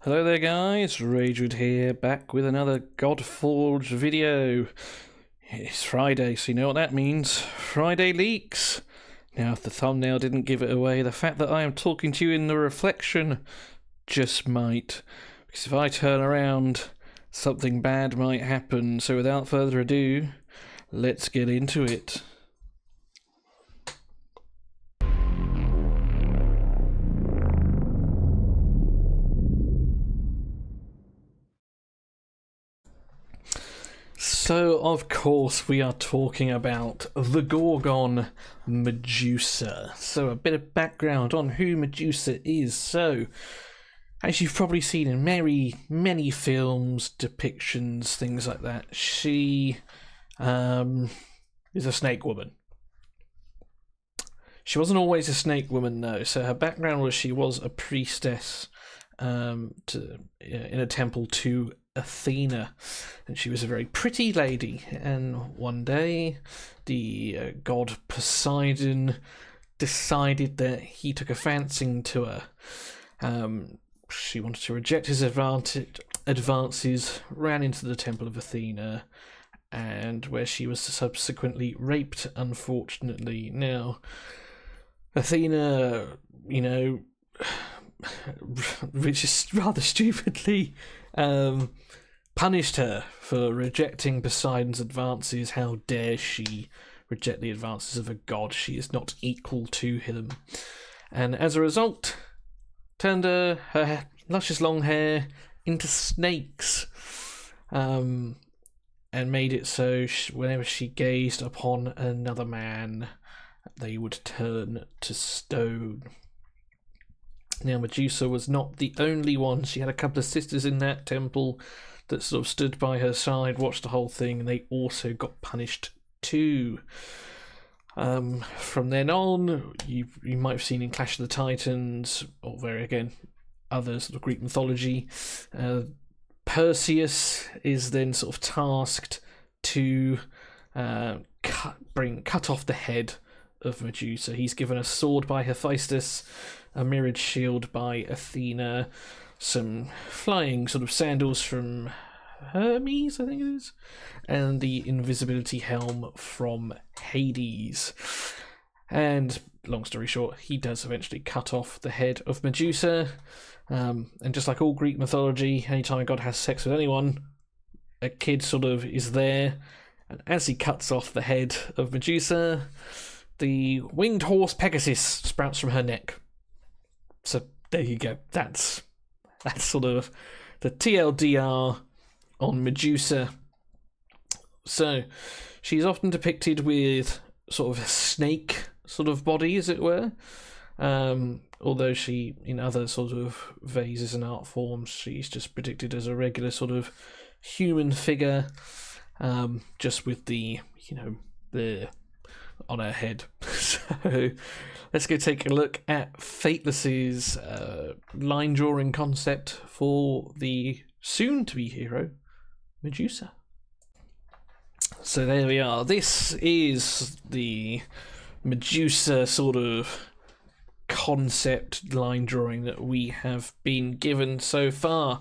Hello there guys, Ragewood here, back with another Godforge video. It's Friday, so you know what that means. Friday leaks! Now if the thumbnail didn't give it away, the fact that I am talking to you in the reflection just might. Because if I turn around, something bad might happen, so without further ado, let's get into it. So, of course, we are talking about the Gorgon Medusa. So, a bit of background on who Medusa is. So, as you've probably seen in many films, depictions, things like that, she is a snake woman. She wasn't always a snake woman, though. So, her background was she was a priestess in a temple to Athena, and she was a very pretty lady. And one day, the god Poseidon decided that he took a fancy to her. She wanted to reject his advances, ran into the temple of Athena, and where she was subsequently raped, unfortunately. Now, Athena, which is rather stupidly, punished her for rejecting Poseidon's advances. How dare she reject the advances of a god? She is not equal to him. And as a result, turned her luscious long hair into snakes, and made it so whenever she gazed upon another man, they would turn to stone. Now, Medusa was not the only one. She had a couple of sisters in that temple that sort of stood by her side, watched the whole thing, and they also got punished too. From then on, you might have seen in Clash of the Titans, or other sort of Greek mythology, Perseus is then sort of tasked to cut off the head of Medusa. He's given a sword by Hephaestus, a mirrored shield by Athena, some flying sort of sandals from Hermes, I think it is, and the invisibility helm from Hades. And long story short, he does eventually cut off the head of Medusa. And just like all Greek mythology, anytime a god has sex with anyone, a kid sort of is there, and as he cuts off the head of Medusa, the winged horse Pegasus sprouts from her neck. So there you go. That's sort of the TLDR on Medusa. So she's often depicted with sort of a snake sort of body, as it were. Although she, in other sort of vases and art forms, she's just depicted as a regular sort of human figure, just with the on her head. So let's go take a look at Fateless's line drawing concept for the soon-to-be hero, Medusa. So there we are. This is the Medusa sort of concept line drawing that we have been given so far.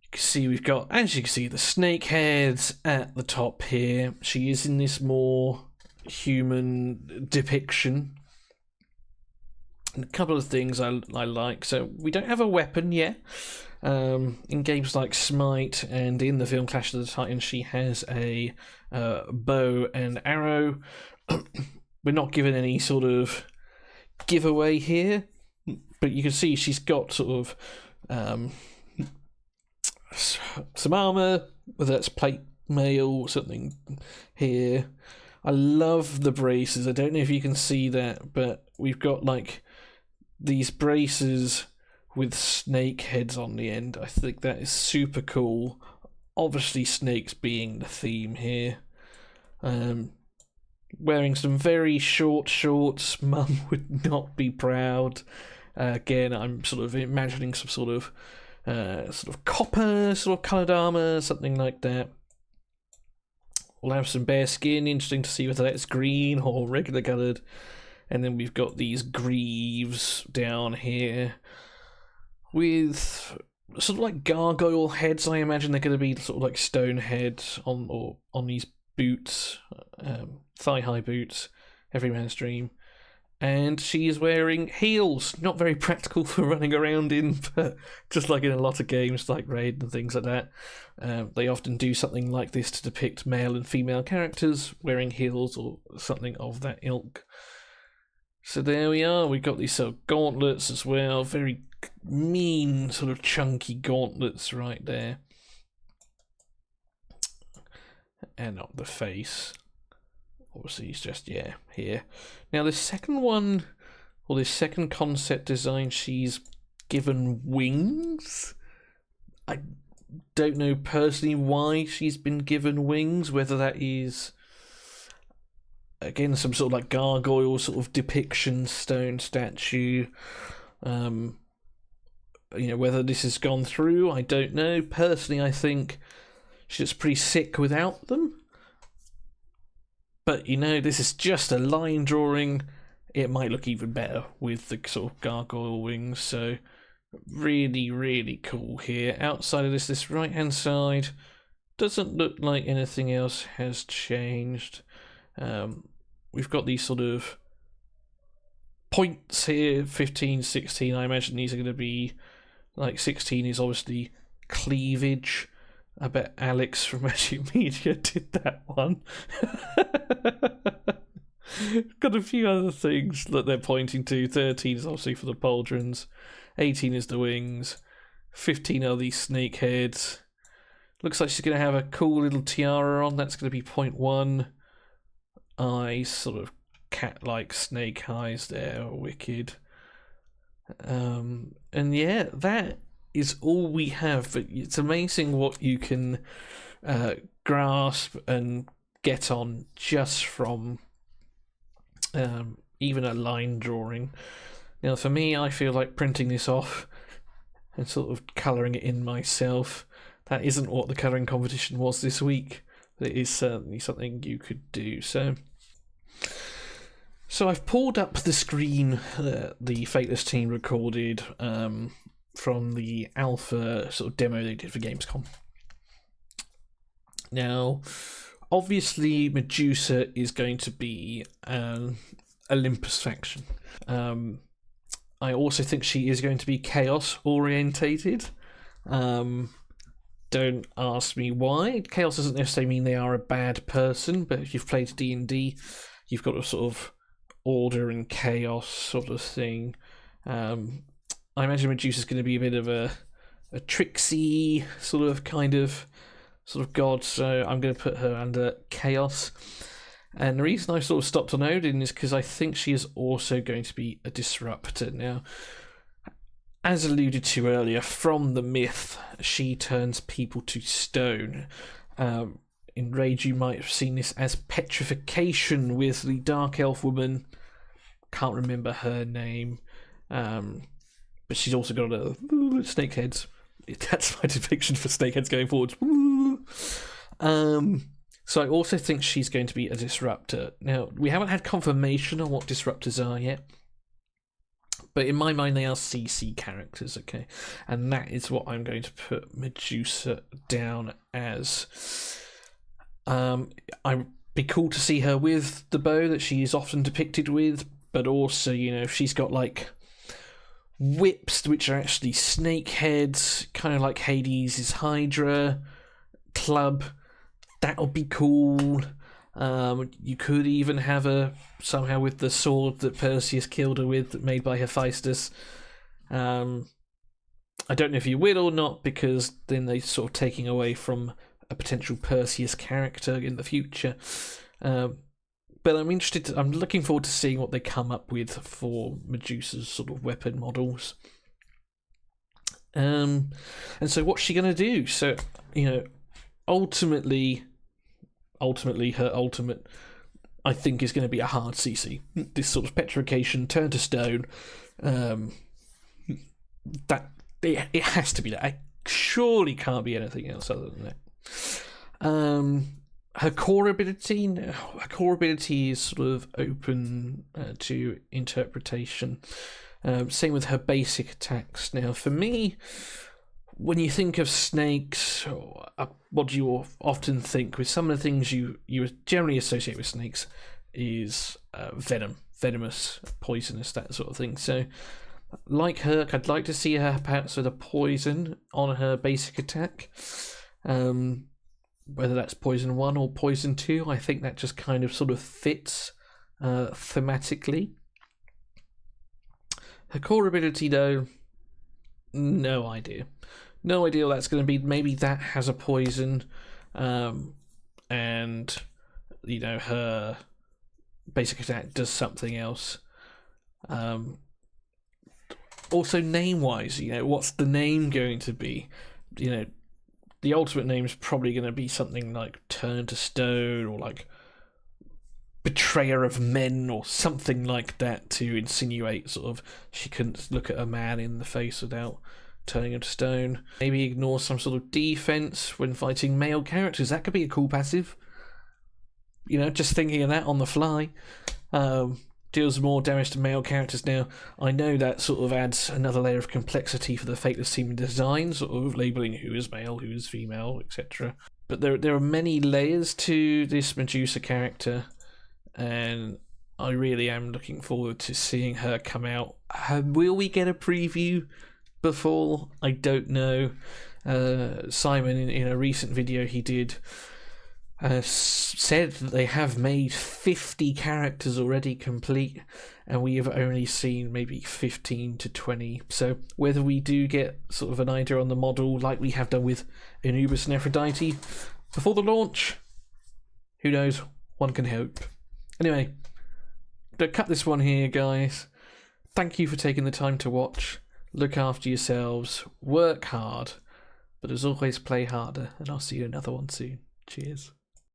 You can see we've got, as you can see, the snake heads at the top here. She is in this more human depiction. And a couple of things I like. So we don't have a weapon yet. In games like Smite and in the film Clash of the Titans, she has a bow and arrow. We're not given any sort of giveaway here, but you can see she's got sort of some armor, whether that's plate mail or something here. I love the braces. I don't know if you can see that, but we've got like these braces with snake heads on the end. I think that is super cool. Obviously, snakes being the theme here. Wearing some very short shorts. Mum would not be proud. Again, I'm sort of imagining some sort of copper sort of coloured armour, something like that. We'll have some bare skin. Interesting to see whether that's green or regular coloured. And then we've got these greaves down here. with sort of like gargoyle heads. I imagine they're going to be sort of like stone heads on these boots, thigh-high boots, every man's dream. And she is wearing heels. Not very practical for running around in, but just like in a lot of games like Raid and things like that, they often do something like this to depict male and female characters wearing heels or something of that ilk. So there we are. We've got these sort of gauntlets as well. Very mean, sort of chunky gauntlets right there. And not the face. Obviously, it's just, yeah, here. Now, the second one, or this second concept design, she's given wings. I don't know personally why she's been given wings, whether that is, again, some sort of like gargoyle sort of depiction, stone statue. Whether this has gone through, I don't know. Personally, I think she's pretty sick without them. But, this is just a line drawing. It might look even better with the sort of gargoyle wings. So, really, really cool here. Outside of this right-hand side doesn't look like anything else has changed. We've got these sort of points here, 15, 16. I imagine these are going to be, like 16 is obviously cleavage. I bet Alex from Magic Media did that one. Got a few other things that they're pointing to. 13 is obviously for the pauldrons. 18 is the wings. 15 are these snake heads. Looks like she's going to have a cool little tiara on. That's going to be point 1. Eyes, sort of cat-like snake eyes there. Wicked. And yeah, that is all we have, but it's amazing what you can grasp and get on just from even a line drawing. Now, for me, I feel like printing this off and sort of colouring it in myself. That isn't what the colouring competition was this week, but it is certainly something you could do. So I've pulled up the screen the Fateless team recorded from the alpha sort of demo they did for Gamescom. Now, obviously, Medusa is going to be an Olympus faction. I also think she is going to be Chaos orientated. Don't ask me why. Chaos doesn't necessarily mean they are a bad person, but if you've played D&D, you've got a sort of order and chaos sort of thing. I imagine Medusa's going to be a bit of a tricksy sort of god, so I'm going to put her under chaos. And the reason I sort of stopped on Odin is because I think she is also going to be a disruptor. Now, as alluded to earlier, from the myth, she turns people to stone. In Rage, you might have seen this as petrification with the Dark Elf woman. Can't remember her name. But she's also got a snake heads. That's my depiction for snake heads going forward. So I also think she's going to be a disruptor. Now, we haven't had confirmation on what disruptors are yet, but in my mind they are CC characters, okay? And that is what I'm going to put Medusa down as. I'd be cool to see her with the bow that she is often depicted with, but also, if she's got like whips which are actually snake heads, kind of like Hades' Hydra club, that would be cool. You could even have her somehow with the sword that Perseus killed her with, made by Hephaestus. I don't know if you will or not, because then they're sort of taking away from a potential Perseus character in the future. But I'm interested. I'm looking forward to seeing what they come up with for Medusa's sort of weapon models. And so what's she going to do? So, ultimately her ultimate, I think, is going to be a hard CC. This sort of petrification, turn to stone. That it has to be that. It surely can't be anything else other than that. Her core ability is sort of open to interpretation. Same with her basic attacks. Now, for me, when you think of snakes, what do you often think? With some of the things you generally associate with snakes is venomous, poisonous, that sort of thing. So, like Herc, I'd like to see her perhaps with a poison on her basic attack. Whether that's poison 1 or poison 2, I think that just kind of sort of fits thematically. Her core ability, though, no idea. No idea what that's going to be. Maybe that has a poison, and, you know, her basic attack does something else. Also, name-wise, you know, what's the name going to be? You know, the ultimate name is probably going to be something like Turn to Stone or like Betrayer of Men or something like that to insinuate sort of she couldn't look at a man in the face without turning him to stone. Maybe ignore some sort of defense when fighting male characters. That could be a cool passive. You know, just thinking of that on the fly. Deals more damage to male characters. Now, I know that sort of adds another layer of complexity for the Fateless team design, sort of labeling who is male, who is female, etc. But there are many layers to this Medusa character, and I really am looking forward to seeing her come out. Will we get a preview before? I don't know. Simon, in a recent video he did, said that they have made 50 characters already complete, and we have only seen maybe 15 to 20. So whether we do get sort of an idea on the model like we have done with Anubis and Aphrodite before the launch, who knows? One can hope. Anyway, to cut this one here, guys. Thank you for taking the time to watch. Look after yourselves, work hard, but as always, play harder, and I'll see you in another one soon. Cheers.